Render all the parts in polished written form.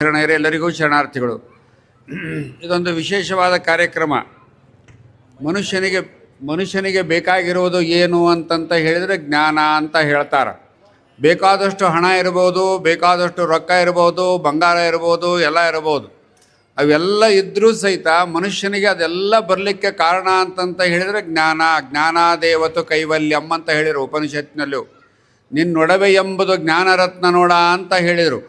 ಶರಣರೇ, ಎಲ್ಲರಿಗೂ ಶರಣಾರ್ಥಿಗಳು. ಇದೊಂದು ವಿಶೇಷವಾದ ಕಾರ್ಯಕ್ರಮ. ಮನುಷ್ಯನಿಗೆ ಬೇಕಾಗಿರುವುದು ಏನು ಅಂತಂತ ಹೇಳಿದರೆ ಜ್ಞಾನ ಅಂತ ಹೇಳ್ತಾರೆ. ಬೇಕಾದಷ್ಟು ಹಣ ಇರ್ಬೋದು, ಬೇಕಾದಷ್ಟು ರೊಕ್ಕ ಇರ್ಬೋದು, ಬಂಗಾರ ಇರ್ಬೋದು, ಎಲ್ಲ ಇರ್ಬೋದು. ಅವೆಲ್ಲ ಇದ್ದರೂ ಸಹಿತ ಮನುಷ್ಯನಿಗೆ ಅದೆಲ್ಲ ಬರಲಿಕ್ಕೆ ಕಾರಣ ಅಂತಂತ ಹೇಳಿದರೆ ಜ್ಞಾನಾದೇವತು ಕೈವಲ್ಯಂ ಅಂತ ಹೇಳಿದರು ಉಪನಿಷತ್ತಿನಲ್ಲೂ. ನಿನ್ನೊಡವೆ ಎಂಬುದು ಜ್ಞಾನರತ್ನ ನೋಡ ಅಂತ ಹೇಳಿದರು.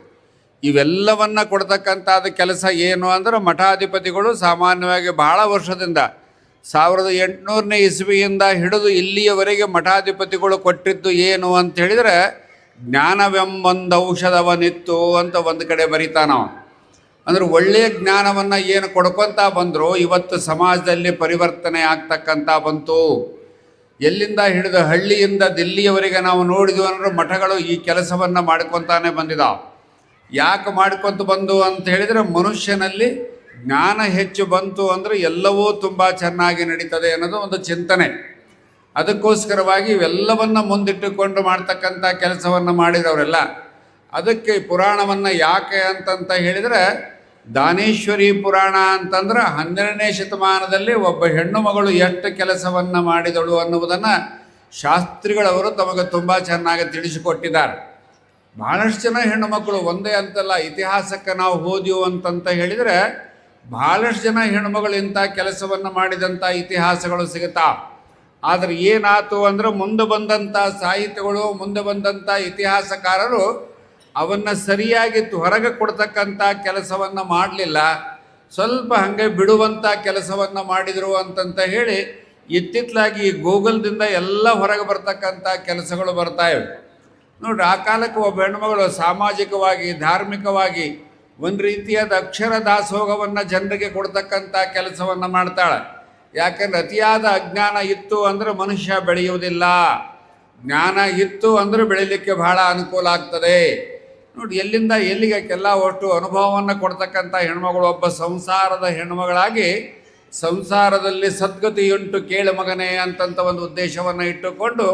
ಇವೆಲ್ಲವನ್ನು ಕೊಡ್ತಕ್ಕಂಥದ್ದು ಕೆಲಸ ಏನು ಅಂದರೆ, ಮಠಾಧಿಪತಿಗಳು ಸಾಮಾನ್ಯವಾಗಿ ಬಹಳ ವರ್ಷದಿಂದ 1800ನೇ ಇಸ್ವಿಯಿಂದ ಹಿಡಿದು ಇಲ್ಲಿಯವರೆಗೆ ಮಠಾಧಿಪತಿಗಳು ಕೊಟ್ಟಿದ್ದು ಏನು ಅಂತ ಹೇಳಿದರೆ, ಜ್ಞಾನವೆಂಬೊಂದು ಔಷಧವನಿತ್ತು ಅಂತ ಒಂದು ಕಡೆ ಬರಿತಾನವ. ಅಂದರೆ ಒಳ್ಳೆಯ ಜ್ಞಾನವನ್ನು ಏನು ಕೊಡ್ಕೊತಾ ಬಂದರು, ಇವತ್ತು ಸಮಾಜದಲ್ಲಿ ಪರಿವರ್ತನೆ ಆಗ್ತಕ್ಕಂಥ ಬಂತು. ಎಲ್ಲಿಂದ ಹಿಡಿದು ಹಳ್ಳಿಯಿಂದ ದಿಲ್ಲಿಯವರೆಗೆ ನಾವು ನೋಡಿದ್ವಿ ಅಂದರೆ ಮಠಗಳು ಈ ಕೆಲಸವನ್ನು ಮಾಡ್ಕೊತಾನೆ ಬಂದಿದ್ದಾವೆ. ಯಾಕೆ ಮಾಡ್ಕೊತ ಬಂದು ಅಂತ ಹೇಳಿದರೆ, ಮನುಷ್ಯನಲ್ಲಿ ಜ್ಞಾನ ಹೆಚ್ಚು ಬಂತು ಅಂದರೆ ಎಲ್ಲವೂ ತುಂಬ ಚೆನ್ನಾಗಿ ನಡೀತದೆ ಅನ್ನೋದು ಒಂದು ಚಿಂತನೆ. ಅದಕ್ಕೋಸ್ಕರವಾಗಿ ಇವೆಲ್ಲವನ್ನು ಮುಂದಿಟ್ಟುಕೊಂಡು ಮಾಡ್ತಕ್ಕಂಥ ಕೆಲಸವನ್ನು ಮಾಡಿದವರೆಲ್ಲ. ಅದಕ್ಕೆ ಪುರಾಣವನ್ನು ಯಾಕೆ ಅಂತಂತ ಹೇಳಿದರೆ, ದಾನೇಶ್ವರಿ ಪುರಾಣ ಅಂತಂದ್ರೆ 12ನೇ ಶತಮಾನದಲ್ಲಿ ಒಬ್ಬ ಹೆಣ್ಣು ಮಗಳು ಎಷ್ಟು ಕೆಲಸವನ್ನು ಮಾಡಿದಳು ಅನ್ನುವುದನ್ನು ಶಾಸ್ತ್ರಿಗಳವರು ತಮಗೆ ತುಂಬ ಚೆನ್ನಾಗಿ ತಿಳಿಸಿಕೊಟ್ಟಿದ್ದಾರೆ. ಭಾಳಷ್ಟು ಜನ ಹೆಣ್ಣು ಮಕ್ಕಳು ಒಂದೇ ಅಂತಲ್ಲ, ಇತಿಹಾಸಕ್ಕೆ ನಾವು ಹೋದೆವು ಅಂತಂತ ಹೇಳಿದರೆ ಭಾಳಷ್ಟು ಜನ ಹೆಣ್ಣುಮಗಳು ಇಂಥ ಕೆಲಸವನ್ನು ಮಾಡಿದಂಥ ಇತಿಹಾಸಗಳು ಸಿಗುತ್ತಾ. ಆದರೆ ಏನಾಯ್ತು ಅಂದರೆ, ಮುಂದೆ ಬಂದಂಥ ಸಾಹಿತ್ಯಗಳು, ಮುಂದೆ ಬಂದಂಥ ಇತಿಹಾಸಕಾರರು ಅವನ್ನು ಸರಿಯಾಗಿ ಹೊರಗೆ ಕೊಡ್ತಕ್ಕಂಥ ಕೆಲಸವನ್ನು ಮಾಡಲಿಲ್ಲ. ಸ್ವಲ್ಪ ಹಾಗೆ ಬಿಡುವಂಥ ಕೆಲಸವನ್ನು ಮಾಡಿದರು ಅಂತಂತ ಹೇಳಿ ಇತ್ತಿತ್ತಲಾಗಿ ಗೂಗಲ್ದಿಂದ ಎಲ್ಲ ಹೊರಗೆ ಬರ್ತಕ್ಕಂಥ ಕೆಲಸಗಳು ಬರ್ತಾಯಿವೆ. ನೋಡ್ರಿ, ಆ ಕಾಲಕ್ಕೆ ಒಬ್ಬ ಹೆಣ್ಣುಮಗಳು ಸಾಮಾಜಿಕವಾಗಿ, ಧಾರ್ಮಿಕವಾಗಿ ಒಂದು ರೀತಿಯಾದ ಅಕ್ಷರ ದಾಸೋಹವನ್ನು ಜನರಿಗೆ ಕೊಡ್ತಕ್ಕಂಥ ಕೆಲಸವನ್ನು ಮಾಡ್ತಾಳೆ. ಯಾಕೆಂದ್ರೆ ಅತಿಯಾದ ಅಜ್ಞಾನ ಇತ್ತು ಅಂದರೆ ಮನುಷ್ಯ ಬೆಳೆಯುವುದಿಲ್ಲ. ಜ್ಞಾನ ಇತ್ತು ಅಂದರೆ ಬೆಳೀಲಿಕ್ಕೆ ಬಹಳ ಅನುಕೂಲ ಆಗ್ತದೆ. ನೋಡಿ, ಎಲ್ಲಿಂದ ಎಲ್ಲಿಗೆಲ್ಲ ಒಟ್ಟು ಅನುಭವವನ್ನು ಕೊಡ್ತಕ್ಕಂಥ ಹೆಣ್ಮಗಳು ಒಬ್ಬ ಸಂಸಾರದ ಹೆಣ್ಮಗಳಾಗಿ, ಸಂಸಾರದಲ್ಲಿ ಸದ್ಗತಿಯುಂಟು ಕೇಳು ಮಗನೇ ಅಂತಂತ ಒಂದು ಉದ್ದೇಶವನ್ನು ಇಟ್ಟುಕೊಂಡು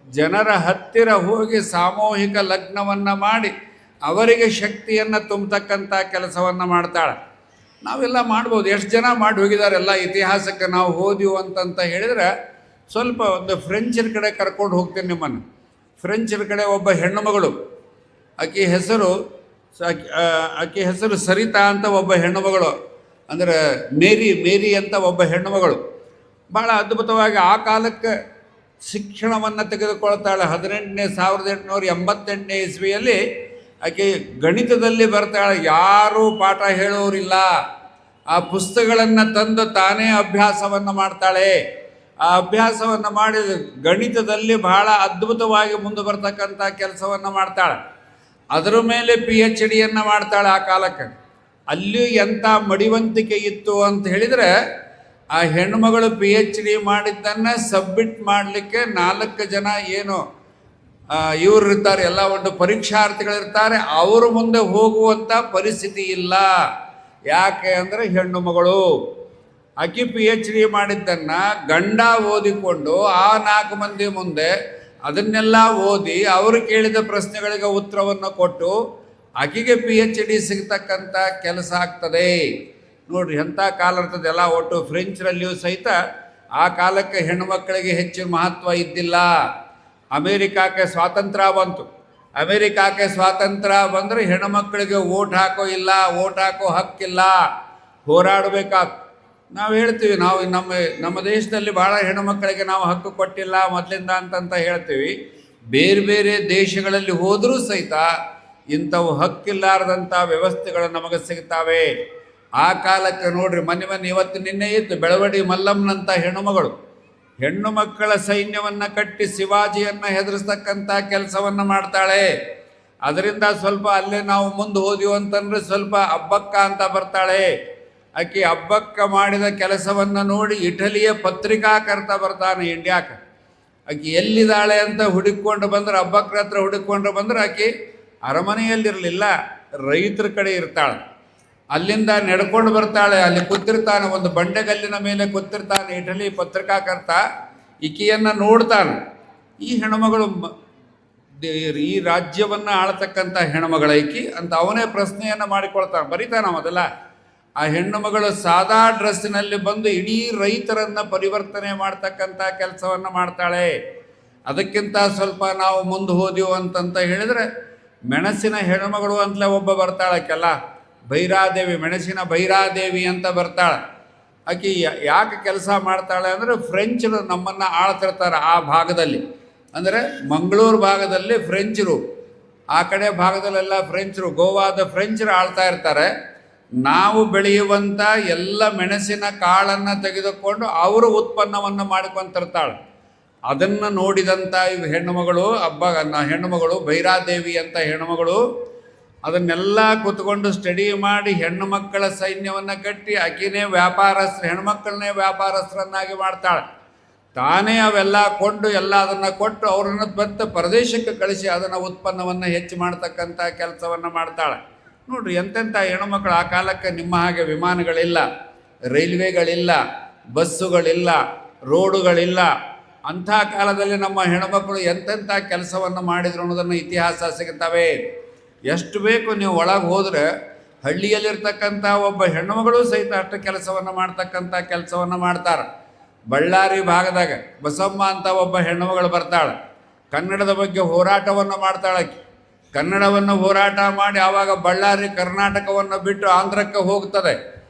ಜನರ ಹತ್ತಿರ ಹೋಗಿ ಸಾಮೂಹಿಕ ಲಗ್ನವನ್ನು ಮಾಡಿ ಅವರಿಗೆ ಶಕ್ತಿಯನ್ನು ತುಂಬತಕ್ಕಂಥ ಕೆಲಸವನ್ನು ಮಾಡ್ತಾಳೆ. ನಾವೆಲ್ಲ ಮಾಡ್ಬೋದು, ಎಷ್ಟು ಜನ ಮಾಡಿ ಹೋಗಿದಾರೆಲ್ಲ. ಇತಿಹಾಸಕ್ಕೆ ನಾವು ಹೋದೆವು ಅಂತಂತ ಹೇಳಿದರೆ, ಸ್ವಲ್ಪ ಒಂದು ಫ್ರೆಂಚರ ಕಡೆ ಕರ್ಕೊಂಡು ಹೋಗ್ತೀನಿ ನಿಮ್ಮನ್ನು. ಫ್ರೆಂಚರ ಕಡೆ ಒಬ್ಬ ಹೆಣ್ಣು ಮಗಳು, ಆಕೆ ಹೆಸರು ಸರಿತಾ ಅಂತ ಒಬ್ಬ ಹೆಣ್ಣು ಮಗಳು, ಅಂದರೆ ಮೇರಿ ಅಂತ ಒಬ್ಬ ಹೆಣ್ಣು ಮಗಳು. ಭಾಳ ಅದ್ಭುತವಾಗಿ ಆ ಕಾಲಕ್ಕೆ ಶಿಕ್ಷಣವನ್ನು ತೆಗೆದುಕೊಳ್ತಾಳೆ. 1888ನೇ ಇಸ್ವಿಯಲ್ಲಿ ಆಕೆ ಗಣಿತದಲ್ಲಿ ಬರ್ತಾಳೆ. ಯಾರೂ ಪಾಠ ಹೇಳೋರಿಲ್ಲ. ಆ ಪುಸ್ತಕಗಳನ್ನು ತಂದು ತಾನೇ ಅಭ್ಯಾಸವನ್ನು ಮಾಡ್ತಾಳೆ. ಆ ಅಭ್ಯಾಸವನ್ನು ಮಾಡಿ ಗಣಿತದಲ್ಲಿ ಬಹಳ ಅದ್ಭುತವಾಗಿ ಮುಂದೆ ಬರ್ತಕ್ಕಂಥ ಕೆಲಸವನ್ನು ಮಾಡ್ತಾಳೆ. ಅದರ ಮೇಲೆ PhD ಮಾಡ್ತಾಳೆ. ಆ ಕಾಲಕ್ಕೆ ಅಲ್ಲಿಯೂ ಎಂಥ ಮಡಿವಂತಿಕೆ ಇತ್ತು ಅಂತ ಹೇಳಿದರೆ, ಆ ಹೆಣ್ಣುಮಗಳು PhD ಮಾಡಿದ್ದನ್ನು ಸಬ್ಮಿಟ್ ಮಾಡಲಿಕ್ಕೆ 4 ಜನ ಏನು ಇವರು ಇರ್ತಾರೆ, ಎಲ್ಲ ಒಂದು ಪರೀಕ್ಷಾರ್ಥಿಗಳಿರ್ತಾರೆ, ಅವರು ಮುಂದೆ ಹೋಗುವಂಥ ಪರಿಸ್ಥಿತಿ ಇಲ್ಲ. ಯಾಕೆ ಅಂದರೆ ಹೆಣ್ಣು ಮಗಳು. ಆಕೆ PhD ಮಾಡಿದ್ದನ್ನು ಗಂಡ ಓದಿಕೊಂಡು ಆ 4 ಮಂದಿ ಮುಂದೆ ಅದನ್ನೆಲ್ಲ ಓದಿ ಅವರು ಕೇಳಿದ ಪ್ರಶ್ನೆಗಳಿಗೆ ಉತ್ತರವನ್ನು ಕೊಟ್ಟು ಆಕೆಗೆ PhD ಸಿಗ್ತಕ್ಕಂಥ ಕೆಲಸ ಆಗ್ತದೆ. ನೋಡ್ರಿ, ಎಂಥ ಕಾಲ ಇರ್ತದೆ. ಎಲ್ಲ ಒಟ್ಟು ಫ್ರೆಂಚ್ರಲ್ಲಿಯೂ ಸಹಿತ ಆ ಕಾಲಕ್ಕೆ ಹೆಣ್ಣುಮಕ್ಕಳಿಗೆ ಹೆಚ್ಚಿನ ಮಹತ್ವ ಇದ್ದಿಲ್ಲ. ಅಮೇರಿಕಾಕ್ಕೆ ಸ್ವಾತಂತ್ರ್ಯ ಬಂತು. ಅಮೇರಿಕಾಕ್ಕೆ ಸ್ವಾತಂತ್ರ್ಯ ಬಂದರೆ ಹೆಣ್ಣುಮಕ್ಕಳಿಗೆ ಓಟ್ ಹಾಕೋ ಹಕ್ಕಿಲ್ಲ, ಹೋರಾಡಬೇಕಾಗ್ತು. ನಾವು ಹೇಳ್ತೀವಿ, ನಾವು ನಮ್ಮ ದೇಶದಲ್ಲಿ ಭಾಳ ಹೆಣ್ಣುಮಕ್ಕಳಿಗೆ ನಾವು ಹಕ್ಕು ಕೊಟ್ಟಿಲ್ಲ ಮೊದಲಿಂದ ಅಂತಂತ ಹೇಳ್ತೀವಿ. ಬೇರೆ ಬೇರೆ ದೇಶಗಳಲ್ಲಿ ಹೋದರೂ ಸಹಿತ ಇಂಥವು ಹಕ್ಕಿಲ್ಲಾರದಂಥ ವ್ಯವಸ್ಥೆಗಳು ನಮಗೆ ಸಿಗ್ತಾವೆ. ಆ ಕಾಲಕ್ಕೆ ನೋಡ್ರಿ, ಮೊನ್ನೆ ಇವತ್ತು ನಿನ್ನೆ ಇತ್ತು ಬೆಳವಡಿ ಮಲ್ಲಮ್ಮನಂಥ ಹೆಣ್ಣು ಮಕ್ಕಳ ಸೈನ್ಯವನ್ನು ಕಟ್ಟಿ ಶಿವಾಜಿಯನ್ನು ಹೆದರಿಸ್ತಕ್ಕಂಥ ಕೆಲಸವನ್ನು ಮಾಡ್ತಾಳೆ. ಅದರಿಂದ ಸ್ವಲ್ಪ ಅಲ್ಲೇ ನಾವು ಮುಂದೆ ಹೋದೆವು ಅಂತಂದರೆ ಸ್ವಲ್ಪ ಅಬ್ಬಕ್ಕ ಅಂತ ಬರ್ತಾಳೆ. ಆಕೆ ಅಬ್ಬಕ್ಕ ಮಾಡಿದ ಕೆಲಸವನ್ನು ನೋಡಿ ಇಟಲಿಯ ಪತ್ರಿಕಾಕರ್ತ ಬರ್ತಾನೆ ಇಂಡಿಯಾಕ್ಕೆ. ಆಕೆ ಎಲ್ಲಿದ್ದಾಳೆ ಅಂತ ಹುಡುಕೊಂಡು ಬಂದ್ರೆ, ಅಬ್ಬಕ್ಕರ ಹತ್ರ ಹುಡುಕೊಂಡು ಬಂದ್ರೆ ಆಕೆ ಅರಮನೆಯಲ್ಲಿರಲಿಲ್ಲ, ರೈತರ ಕಡೆ ಇರ್ತಾಳೆ. ಅಲ್ಲಿಂದ ನಡ್ಕೊಂಡು ಬರ್ತಾಳೆ. ಅಲ್ಲಿ ಕೂತಿರ್ತಾನೆ, ಒಂದು ಬಂಡೆಗಲ್ಲಿನ ಮೇಲೆ ಕೂತಿರ್ತಾನೆ ಇಟಲಿ ಪತ್ರಿಕಾಕರ್ತ. ಈಕೆಯನ್ನು ನೋಡ್ತಾನೆ. ಈ ಹೆಣ್ಣುಮಗಳು ಈ ರಾಜ್ಯವನ್ನು ಆಳ್ತಕ್ಕಂಥ ಹೆಣ್ಮಗಳೈಕಿ ಅಂತ ಅವನೇ ಪ್ರಶ್ನೆಯನ್ನು ಮಾಡಿಕೊಳ್ತಾನೆ, ಬರೀತಾನ ಮೊದಲ. ಆ ಹೆಣ್ಣು ಮಗಳು ಸಾದಾ ಡ್ರೆಸ್ಸಿನಲ್ಲಿ ಬಂದು ಇಡೀ ರೈತರನ್ನು ಪರಿವರ್ತನೆ ಮಾಡ್ತಕ್ಕಂಥ ಕೆಲಸವನ್ನು ಮಾಡ್ತಾಳೆ. ಅದಕ್ಕಿಂತ ಸ್ವಲ್ಪ ನಾವು ಮುಂದೆ ಹೋದೆವು ಅಂತಂತ ಹೇಳಿದರೆ ಮೆಣಸಿನ ಹೆಣ್ಮಗಳು ಅಂತಲೇ ಒಬ್ಬ ಬರ್ತಾಳಕ್ಕೆಲ್ಲ, ಭೈರಾದೇವಿ, ಮೆಣಸಿನ ಭೈರಾದೇವಿ ಅಂತ ಬರ್ತಾಳೆ. ಆಕೆ ಯಾಕೆ ಕೆಲಸ ಮಾಡ್ತಾಳೆ ಅಂದರೆ ಫ್ರೆಂಚರು ನಮ್ಮನ್ನು ಆಳ್ತಿರ್ತಾರೆ ಆ ಭಾಗದಲ್ಲಿ. ಅಂದರೆ ಮಂಗಳೂರು ಭಾಗದಲ್ಲಿ ಫ್ರೆಂಚರು, ಆ ಕಡೆ ಭಾಗದಲ್ಲೆಲ್ಲ ಫ್ರೆಂಚರು, ಗೋವಾದ ಫ್ರೆಂಚರು ಆಳ್ತಾ ಇರ್ತಾರೆ. ನಾವು ಬೆಳೆಯುವಂಥ ಎಲ್ಲ ಮೆಣಸಿನ ಕಾಳನ್ನು ತೆಗೆದುಕೊಂಡು ಅವರು ಉತ್ಪನ್ನವನ್ನು ಮಾಡ್ಕೊತಿರ್ತಾಳೆ. ಅದನ್ನು ನೋಡಿದಂಥ ಇವು ಹೆಣ್ಣುಮಗಳು ಹೆಣ್ಣುಮಗಳು ಭೈರಾದೇವಿ ಅಂತ ಹೆಣ್ಣುಮಗಳು ಅದನ್ನೆಲ್ಲ ಕೂತ್ಕೊಂಡು ಸ್ಟಡಿ ಮಾಡಿ ಹೆಣ್ಣು ಮಕ್ಕಳ ಸೈನ್ಯವನ್ನು ಕಟ್ಟಿ ಆಕಿನೇ ಹೆಣ್ಮಕ್ಕಳನ್ನೇ ವ್ಯಾಪಾರಸ್ಥರನ್ನಾಗಿ ಮಾಡ್ತಾಳೆ. ತಾನೇ ಅವೆಲ್ಲ ಕೊಂಡು ಎಲ್ಲ ಅದನ್ನು ಕೊಟ್ಟು ಅವ್ರನ್ನ ಮತ್ತೆ ಪ್ರದೇಶಕ್ಕೆ ಕಳಿಸಿ ಅದನ್ನು ಉತ್ಪನ್ನವನ್ನು ಹೆಚ್ಚು ಮಾಡ್ತಕ್ಕಂಥ ಕೆಲಸವನ್ನು ಮಾಡ್ತಾಳೆ. ನೋಡ್ರಿ ಎಂತೆಂಥ ಹೆಣ್ಣುಮಕ್ಕಳು. ಆ ಕಾಲಕ್ಕೆ ನಿಮ್ಮ ಹಾಗೆ ವಿಮಾನಗಳಿಲ್ಲ, ರೈಲ್ವೆಗಳಿಲ್ಲ, ಬಸ್ಸುಗಳಿಲ್ಲ, ರೋಡುಗಳಿಲ್ಲ. ಅಂಥ ಕಾಲದಲ್ಲಿ ನಮ್ಮ ಹೆಣ್ಮಕ್ಕಳು ಎಂತೆಂಥ ಕೆಲಸವನ್ನು ಮಾಡಿದ್ರು ಅನ್ನೋದನ್ನು ಇತಿಹಾಸ ಸಿಗುತ್ತವೆ. ಎಷ್ಟು ಬೇಕು ನೀವು ಒಳಗೆ ಹೋದರೆ ಹಳ್ಳಿಯಲ್ಲಿರ್ತಕ್ಕಂಥ ಒಬ್ಬ ಹೆಣ್ಣುಮಗಳು ಸಹಿತ ಅಷ್ಟು ಕೆಲಸವನ್ನು ಮಾಡ್ತಕ್ಕಂಥ ಕೆಲಸವನ್ನು ಮಾಡ್ತಾರೆ. ಬಳ್ಳಾರಿ ಭಾಗದಾಗ ಬಸಮ್ಮ ಅಂತ ಒಬ್ಬ ಹೆಣ್ಣುಮಗಳು ಬರ್ತಾಳೆ. ಕನ್ನಡದ ಬಗ್ಗೆ ಹೋರಾಟವನ್ನು ಮಾಡ್ತಾಳೆ. ಕನ್ನಡವನ್ನು ಹೋರಾಟ ಮಾಡಿ ಆವಾಗ ಬಳ್ಳಾರಿ ಕರ್ನಾಟಕವನ್ನು ಬಿಟ್ಟು ಆಂಧ್ರಕ್ಕೆ ಹೋಗ್ತದೆ.